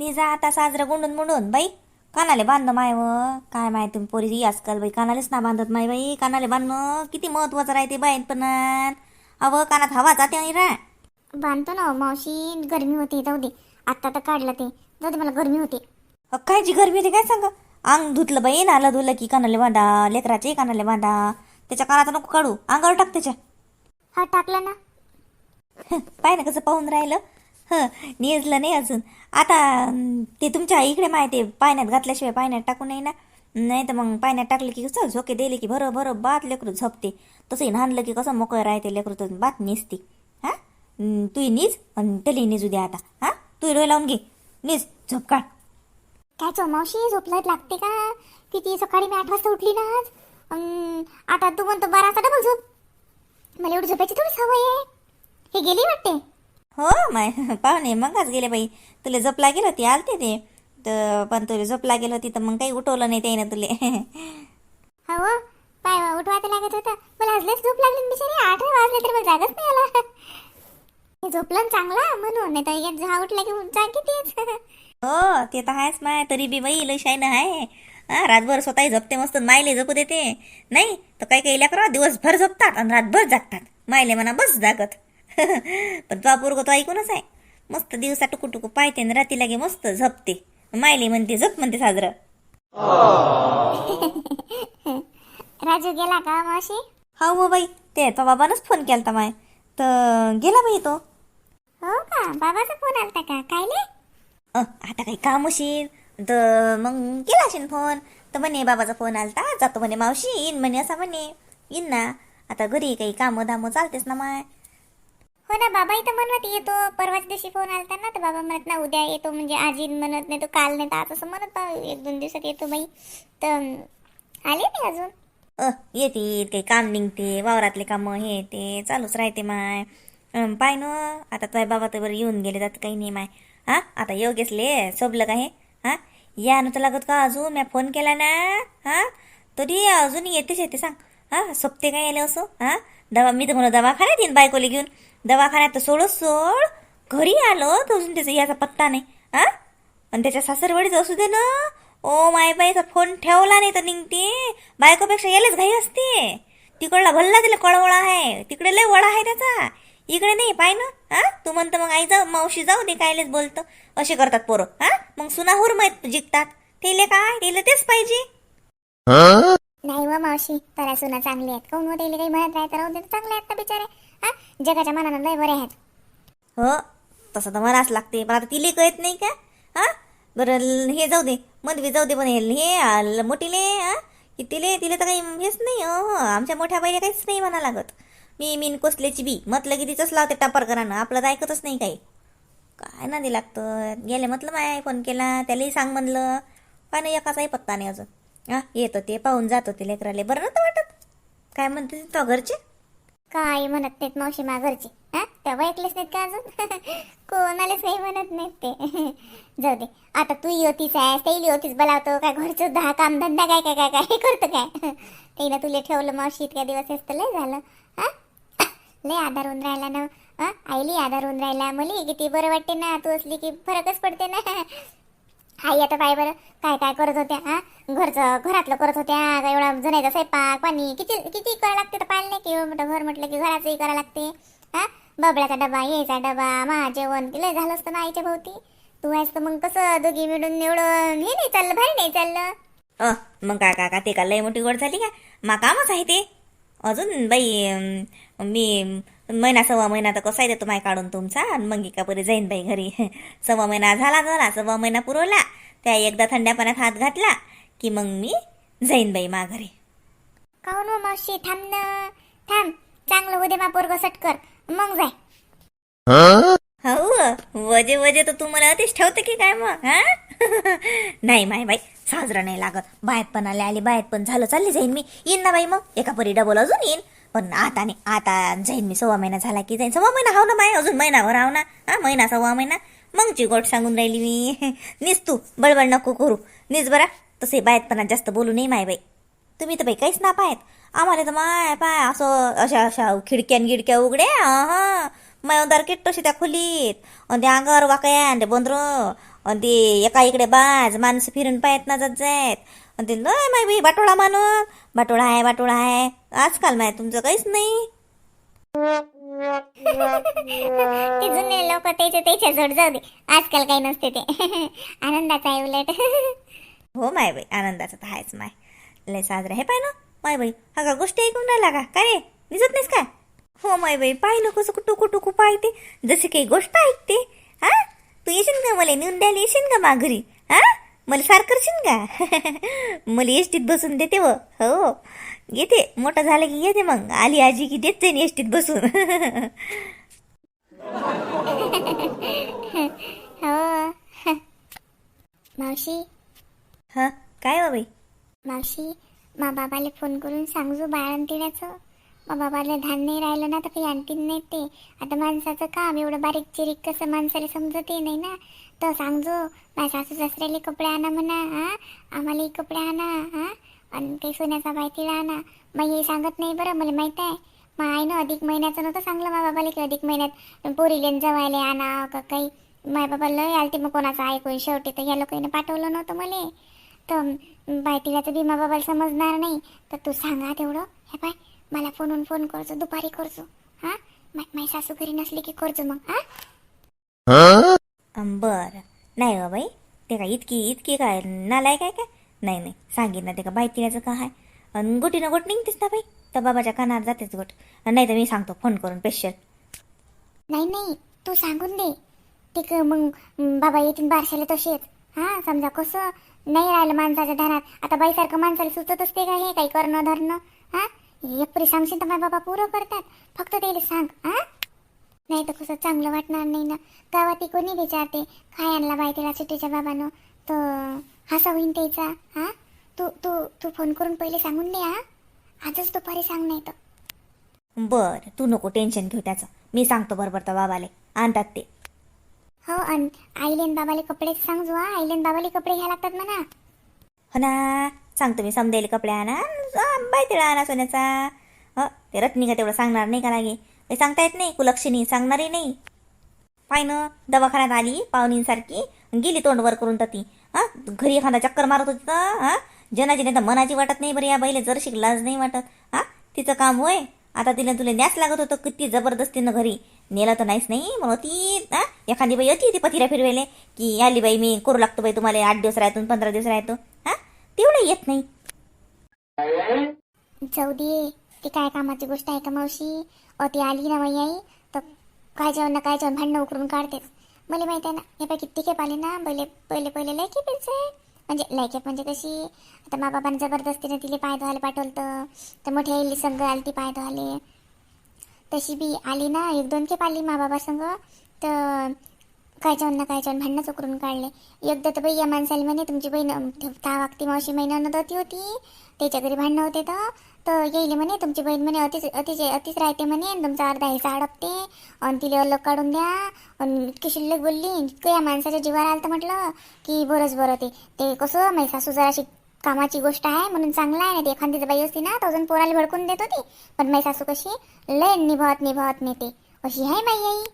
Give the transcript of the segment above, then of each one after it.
मी जा आता साजरा गुंडून मुंडून बाई. कानाले बांधणं माय व काय माय तुम्ही पोरी आजकाल बाई कानालेच ना बांधत माय बाई. कानाले बांधणं किती महत्वाचं राहते बाईन पण. अव कानात हवा जाते नाही रा. बांधतो ना हो मावशी, गरमी होती. जाऊ दे, आता तर काढलं ते. जाऊ दे, मला गरमी होती. कायची गरमी होती काय सांग. अंग धुतलं बाई नाला धुलं की कानाले बांधा, लेकराचे कानाले बांधा. त्याच्या कानाचा नको काढू, अंगावर टाक त्याच्या. हा टाकलं ना. पाय ना कसं पाहून राहिलं. निजलं नाही अजून. आता ते तुमच्या इकडे माहिती पाण्यात घातल्याशिवाय पाण्यात टाकू नये ना. नाही तर मग पाण्यात टाकलं की कसं झोके दिले की बरं बात लेकरू झोपते. तसंही नांदलं की कसं मोकळं राहते लेकरू, तर बात निजते. हा तू निज आणि त्याला निजू द्या आता. हा तू डोळे लावून घे, निज झोप काढ. काय चो मावशी, झोपलात लागते का? किती सकाळी मी 8 वाजता उठली ना आज. आता तू म्हणतो 12 वाजता डबल झोप. मला एवढी झोपायची थोडी सवय आहे. हे गेली वाटते. हो माय पाहुणे मगच गेले बाई. तुला झोप लागेल होती आलते ते तर, पण तुला झोप लागेल होती तर मग काही उठवलं नाही त्यानं तुले. हो पाय उठवायला लागत होतं. मला आजलेच झोप लागली बिचारी. 8 वाजले तरी मला जागच नाही आला. हे झोपलं चांगला म्हणून, नाही तर हा उठला की जागी तेच. हो ते तर आहेच माय. तरी बी बाई लय शाईन आहे. रातभर स्वतःही झोपते मस्त, मायले झोपू देते. नाही तर काही काही लेकरं दिवसभर झोपतात आणि रातभर जागतात. मायले म्हणा बस जागत. पण तो पोरगं तो ऐकूनच आहे. मस्त दिवसा टुकू टुकू पाहते आणि राती लागे मस्त झोपते. मायले म्हणते झोप म्हणते साजरं. राजू गेला का मावशी? हो बाई, ते तो बाबानच फोन केलता माय तर गेला बाई तो. हो का, बाबाचा फोन आलता का? कायले? आता काही काम असेल तर मग केला असेल फोन. तर म्हणे बाबाचा फोन आलता, जातो म्हणे मावशी, येईन म्हणे असा म्हणे. येईन ना आता, घरी काही कामं धामं चालतेच ना माय. हो ना, बाबा इथं म्हणत येतो. परवाच दिवशी फोन आलता ना, तर बाबा म्हणत ना उद्या येतो, म्हणजे आज येईन म्हणत, नाही तो काल, नाही तर आज असं म्हणत. 1-2 दिवसात येतो बाई. तर आले नाही अजून. येते काही काम निघते, वावरातले कामं हे ते चालूच राहते माय. पाय ना आता तुझ्या बाबा तर बरं येऊन गेले, जात काही नाही माय. आता योगेशले सोबलं का हे. या नव्हतं लागत का अजून? मी फोन केला ना. तरी अजून येते सांग. सोबते काय आले असो. मी तर म्हणून दवाखान्यात येईन बायकोले घेऊन. दवाखान्यात तर सोड घरी आलो तर अजून त्याचा याचा पत्ता नाही. आणि त्याच्या सासरवाडीच असू दे ना. ओ माय बाईचा फोन ठेवला नाही तर निघते. बायकोपेक्षा यालेच घाई असते. तिकडला भल्ला तिला कळवळा आहे, तिकडे लय वडा आहे त्याचा. इकडे नाही पाय ना. तू म्हणतो मग आई जाऊ मावशी जाऊ दे, कायलेच बोलतो. असे करतात पोरं. मग सुनाहूर माहीत जिंकतात. तेले तेच पाहिजे. नाही व मावशी, तर सुना चांगली आहेत. काऊन व त्याला काही म्हणत राहत राहू दे, चांगले आहेत तर बिचारे. जगाच्या मनानं लय बरे आहेत. हो तसं तर मनाच लागते, पण आता तिले कळत नाही का. बरं हे जाऊ दे, मधवी जाऊ दे, पण हे मोठीले तिले तर काही हेच नाही. आमच्या मोठ्या बाईला काहीच नाही म्हणा लागत. मी कोसल्याची बी म्हटलं की तिचंच लावते टापर करानं. आपलं तर ऐकतच नाही काही. काय ना दे लागतं. गेले म्हटलं माय फोन केला त्यालाही सांग म्हणलं. काय नाही एकाचाही पत्ता नाही अजून. येतो ते पाहून जातो ते लेकराले. बरं नव्हतं वाटत. काय म्हणते तो घरचे? काही म्हणत नाहीत मावशी मा घरची. तेव्हा ऐकलेच नाहीत का अजून? कोणालाच काही म्हणत नाहीत ते. जाऊ दे, आता तू होतीस आहे, तेही होतीस बोलावतो काय, घरचं 10 काम धंदा काय काय काय काय करतं काय. त्यानं तुला ठेवलं मावशी इतक्या दिवस, हेच तर लय झालं. लय आधार होऊन राहिला ना. आईली आधार होऊन राहिला. मला किती बरं वाटते ना, तू असली की फरकच पडते ना. आई आता पाय बरं काय काय करत होत्या. घरातलं करत होत्या. एवढा जणायचा स्वयंपाक पाणी किती किती करावं लागते. तर पाहिलं नाही की मोठं घर म्हटलं की घराचंही करावं लागते. बबड्याचा डबा, यायचा डबा, मा जेवण लय झालं असतं ना आईच्या भोवती. तू आहेस तर मग कसं दोघी मिळून एवढं हे नाही चाललं, भारी नाही चाललं. मग काय काका ते का लय मोठी गोड झाली का? मा कामच आहे ते. अजून बाई मी महिना 1.25 महिना तर कसा येते तुम्हाला काढून तुमचा. आणि मग का परी जाईन बाई घरी. 1.25 महिना झाला 1.25 महिना पुरवला. त्या एकदा थंड्या पाण्यात हात घातला की मग मी जाईन बाई मा घरी. काहून हो मावशी, थांब ना थांब. चांगलं उद्या मा पोरगं सटकर मग जाय. हो वजे तर तुम्हाला अतिच ठेवते की काय मग. नाही माय बाई साजरा नाही लागत. बाहेर पण आली बाहेर पण झालं, चालली जाईन मी. येईन ना बाई मग एका परी डबल अजून येईन. पण आता नाही, आता जाईन मी. 1.25 महिना झाला की जाईन. 1.25 महिना हाव ना बाई, अजून महिनाभर हाव ना. महिना 1.25 महिना मग ची गोट सांगून राहिली मी. निस तू बडबड नको करू, निस बरा. तसे बायतपणात जास्त बोलू नाही माय बाई. तुम्ही तर बाई काहीच ना पाहत. आम्हाला तर माय पाय असं अशा खिडक्यान गिडक्या उघड्या. माय दार किट्ट तशी त्या खोलीत आणि त्या अंगावर वाकया आणि ते बंदर आणि ते एका इकडे बाज माणसं फिरून पाहत ना जात जायत आणि ते लय माय बाई बाटोळा मानून बाटोळा आहे आजकाल माय तुमचं काहीच नाही. ते जुने लोक त्याच्या जोड जाऊ दे, आजकाल काही नसते ते. आनंदाचा आहे उलट. हो माय बाई आनंदाचं तर आहेच माय. लय साजरं हे पाय ना माय बाई. हा का गोष्टी ऐकून राहिला का काय दिसत नाहीस काय? हो माय बाई पाय ना कसं टुकू पाहते जसे काही गोष्ट ऐकते. हा तू येशील का मला नेऊन द्यायला येशील का माघरी? हा मला सार करशील का? मला एसटीत बसून देते व हो येते मोठं झालं की येते मग आली आजी की देत जाईन एसटीत बसून. हो. मावशी हा काय हो बाई? मावशी मा बाबाला फोन करून सांगजो बाळण तिण्याचं. मा बाबाला धान नाही राहिलं ना तर काही आणतीन नाही ते. आता माणसाचं काम एवढं बारीक चिरीक कसं माणसाला समजते नाही ना. तर सांगजो माझ्या सासू सासऱ्याला कपडे आणा म्हणा. हा आम्हालाही कपडे आणा. हा आणि काही सोन्याचा बायतीला आणा. मग हे सांगत नाही बरं मला माहीत आहे. मग आहे ना अधिक महिन्याचं नव्हतं सांगलं मा बाबाला की अधिक महिन्यात पोरीलेन जवायला आणा का काही. माय बाबा लय आलते मग कोणाचं ऐकून शेवटी तर ह्या लोकांनी पाठवलं नव्हतं मला. तर बायतीलाचं भीमा बाबाला समजणार नाही. तर तू सांगा तेवढं. हे पाय मला फोन करजो दुपारी करजो. हा माझी सासू घरी नसली की करजो मग. हा बरं नाही हो बाई ते काय इतकी काय नालाय काय काय नाही सांगितलं ते का बाई तिळाचं का आहे. आणि गोटीनं गोट निघतेस ना बाई तर बाबाच्या कानावर जातेच गोट. नाही तर मी सांगतो फोन करून स्पेशल. नाही तू सांगून दे ते मग बाबा येतील बारशाला तसेच. हा समजा कसं नाही राहिलं माणसाच्या ध्यानात. आता बाईसारखं माणसाला सुचत असते का हे काही करणं धरणं. हा एकपरी सांगशील तर माझ्या बाबा पुरं करतात. फक्त त्याला सांग. हा नाही तर कसं चांगलं वाटणार नाही ना. गावात कोणी विचारते काय आणला बाई तिला सुट्टीच्या बाबानं तर हसा होईन त्याचा. हा तू तू तू फोन करून पहिले सांगून दे. हा आजच दुपारी सांग नाही तर. बरं तू नको टेन्शन घेऊ त्याचं मी सांगतो बरोबर तर बाबाले आणतात ते. हो आणि आईलेन बाबाले कपडे सांगजो. हा आईलेन बाबाले कपडे घ्यायला लागतात म्हणा. हो ना सांगतो मी समदेले कपडे आणा बाई तिळा आणा सोन्याचा. हो ते रत्नी का तेवढं सांगणार नाही का लागे काही सांगता येत नाही कुलक्षणी सांगणारही नाही. पाय ना दवाखान्यात आली पाहुणींसारखी गेली तोंड वर करून तर ती. हा घरी एखादा चक्कर मारत होती तर हा जनाची नाही तर मनाची वाटत नाही बरं या बाईला जर लाज नाही वाटत. हा तिचं काम होय आता तिला तुला न्यास लागत होतं किती जबरदस्तीनं घरी नेलं तर नाहीच नाही म्हणून ती हा एखादी बाई होती ती पतिरा फिरवेले की आली बाई मी करू लागतो बाई तुम्हाला 8 दिवस राहतो 15 दिवस राहतो. हा तेवढं येत नाही. जाऊ दे ती काय कामाची गोष्ट आहे का मावशी. ती आली ना बाई आई तर काय जेवण भांडणं उकरून काढतेच. मला माहिती आहे ना हे पाय किती खेप आले ना पहिले लय खेपेच आहे. म्हणजे लय म्हणजे कशी आता मा बाबांनी जबरदस्तीने तिला पाय धुवायला पाठवलं तर मोठ्या आईली संघ आली ती पाय धुवाले. तशी बी आली ना 1-2 खेप आली मा बाबा संग तर काय जेवण भांडणंच उकरून काढले. एकदा तर बाई या माणसाला म्हणे तुमची बहीण त्या वागती मावशी महिन्यानं दती होती त्याच्या घरी भांडणं होते तर येईल म्हणे तुमची बहीण म्हणे अतिच राहते म्हणे आणि तुमचा अर्धा हिस्सा अडकते आणि तिला अलग काढून द्या. आणि इतकी शिल्लक बोलली इतकं या माणसाच्या जीवावर आलं तर म्हटलं की बरं ते कसं माझी सासू जराशी कामाची गोष्ट आहे म्हणून चांगलं आहे ना. ते एखादी बाई असती ना तर अजून पोराला भडकून देत होती. पण माझी सासू कशी लय निभावत नेते अशी आहे माई आई.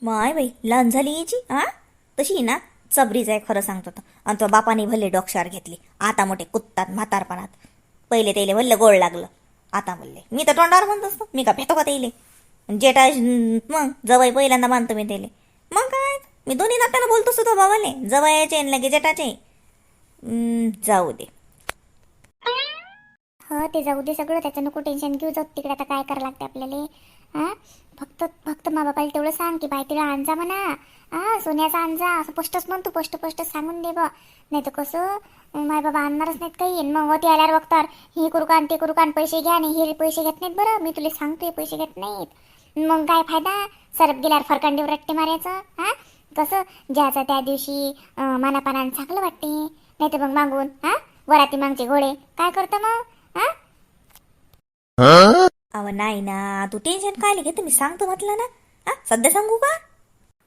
माय बाई लहान झाली याची हा तशी ना चबरीच आहे खरं सांगतो तर. आणि तो बापाने भले डोक्षार घेतली आता मोठे कुत्तात म्हातारपणात. पहिले त्याला भल्ले गोड लागलं आता बोलले मी तर तोंडावर म्हणत असतो मी का भेटो का त्याले जेटा मग जवाई पहिल्यांदा मानतो मी त्याले. मग काय मी दोन्ही नात्यानं बोलतो सुद्धा बाबाले जवायाचे आणि लगे जेटाचे. जाऊ दे. हो ते जाऊ दे सगळं त्याचं नको टेन्शन घेऊ. जाऊ तिकडे आता काय करावं लागते आपल्याला. हा फक्त मा बाबाला तेवढं सांग की बाई तिला आणजा म्हणा. हा सोन्याचा आणजा असं स्पष्टच म्हण तू स्पष्ट सांगून दे बा. नाही तर कसं माय बाबा आणणारच नाहीत काही. मग होती आल्यावर बघतात हे करू का ते करू का पैसे घ्या नाही हे पैसे घेत नाहीत. बरं मी तुला सांगतोय पैसे घेत नाहीत. मग काय फायदा सरप गेल्यावर फरकांडीवर रट्टे मारायचं. हा कसं ज्याचं त्या दिवशी मानापानानं चांगलं वाटते. नाही तर मग मागून हा वराती मागचे घोडे काय करतं मग. हा अव नाही ना तू टेन्शन काय घेते मी सांगतो म्हटलं ना. हा सध्या सांगू का?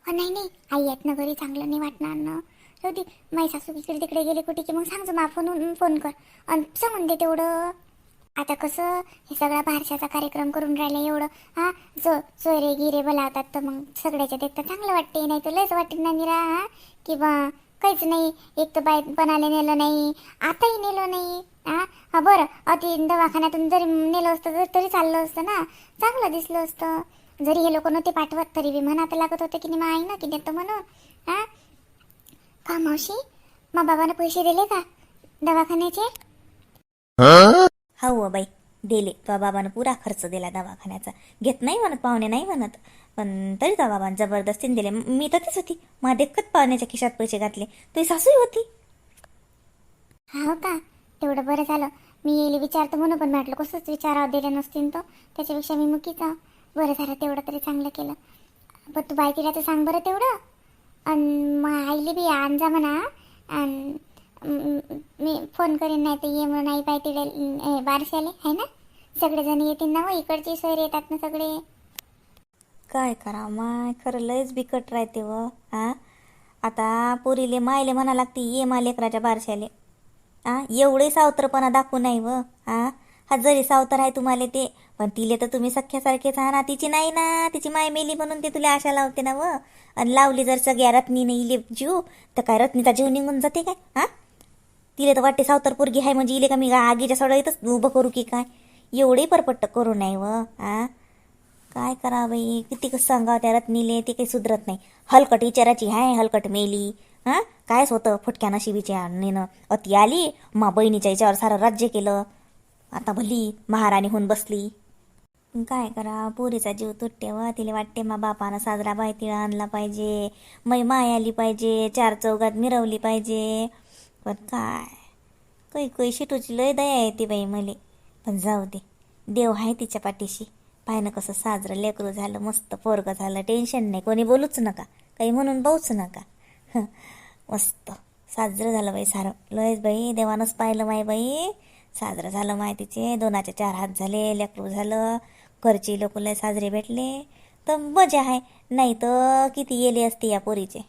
नाही आई आहेत ना घरी चांगलं नाही वाटणार ना. जाऊ माझी सासू इकडे तिकडे गेले कुठे की मग सांगतो मा फोन कर आणि सांगून दे तेवढं. आता कसं हे सगळा बारशाचा कार्यक्रम करून राहिला एवढं हा सोयरे गिरे बोलावतात तर मग सगळ्याच्या देखता चांगलं वाटते, नाही तर लयच वाटते ना निरा हा की बा काहीच नाही. एक तर बाई पणाला नेलं नाही, आताही नेलं नाही. हा बरं अति दवाखान्यातून जरी नेलं असतं तरी चाललं असतं ना, चांगलं दिसलं असतं. जरी हे लोक नव्हते पाठवत तरी बी म्हणा तर लागत होतं की नाही मा आई ना की देतो म्हणून. हा का मावशी मा बाबानं पैसे दिले का दवाखान्याचे? हो बाई दिले, तुझ्या बाबानं पुरा खर्च दिला दवाखान्याचा. घेत नाही म्हणत, पाहुणे नाही म्हणत, पण तरी तुझ्या बाबानं जबरदस्तीने दिले. मी तर तीच होती, मा देखत पाहुण्याच्या खिशात पैसे घातले. तुझी सासूही होती. हो का, तेवढं बरं झालं. मी येईल विचारतो म्हणून पण म्हटलं कसंच विचारावं दिले नसतील तो, त्याच्यापेक्षा मी मुकीचा. बरं झालं तेवढं तरी चांगलं केलं. पण तू बाई तिला तर सांग बरं तेवढं. आणि मग आईले बी आण जा म्हणा. आणि मी फोन करीन नाही तर ये म्हणून आई बाई तिला बारशाले आहे ना, सगळेजण येतील ना. इकडची सोयरे येतात ना सगळे. काय करा माय, खरं लयच बिकट राहते व. हा आता पोरीले मायले म्हणा लागते ये मा लेकराच्या बारशाले. एवढे सावत्रपणा दाखवू नाही व. हा जरी सावतर आहे तुम्हाला ते, पण तिले तर तुम्ही सख्यासारखेच हा ना. तिची नाही ना, तिची माय मेली म्हणून ते तुला आशा लावते ना व. आणि लावली जर सगळ्या रत्नीने इले जीव तर काय रत्नीचा जीव निघून जाते काय? तिले तर वाटते सावतर पोरगी आहे म्हणजे इले का मी आगीच्या सडईतच उभं करू की काय? एवढे परपट्ट करू नाही व. काय करा बाई, किती कसं सांगावं त्या रत्नीले, ती काही सुधरत नाही. हलकट विचाराची हाय, हलकट मेली. कायच होतं फुटक्या नशिबीच्या नेणं. अति आली मा बहिणीच्या याच्यावर सारं राज्य केलं. आता भली महाराणी होऊन बसली. काय करा, पोरीचा जीव तुटते व. तिला वाटते मा बापानं साजरा बाय तिळा आणला पाहिजे, मै माय आली पाहिजे, चार चौघात मिरवली पाहिजे. पण काय काही शिटूची लय दया येते बाई मले. पण जाऊ दे, देव आहे तिच्या पाठीशी. पाहिनं कसं साजरं लेकरू झालं, मस्त पोरगं झालं, टेन्शन नाही. कोणी बोलूच नका, काही म्हणून पाहूच नका. मस्त साजरं झालं बाई सारं. लयच बाई देवानंच पाहिलं माय बाई. साजरं झालं माय तिचे, 2चे 4 हात झाले, लेकरू झालं, घरचे लोक लय साजरे भेटले तर मजा आहे. नाही तर किती येले असते या पोरीचे.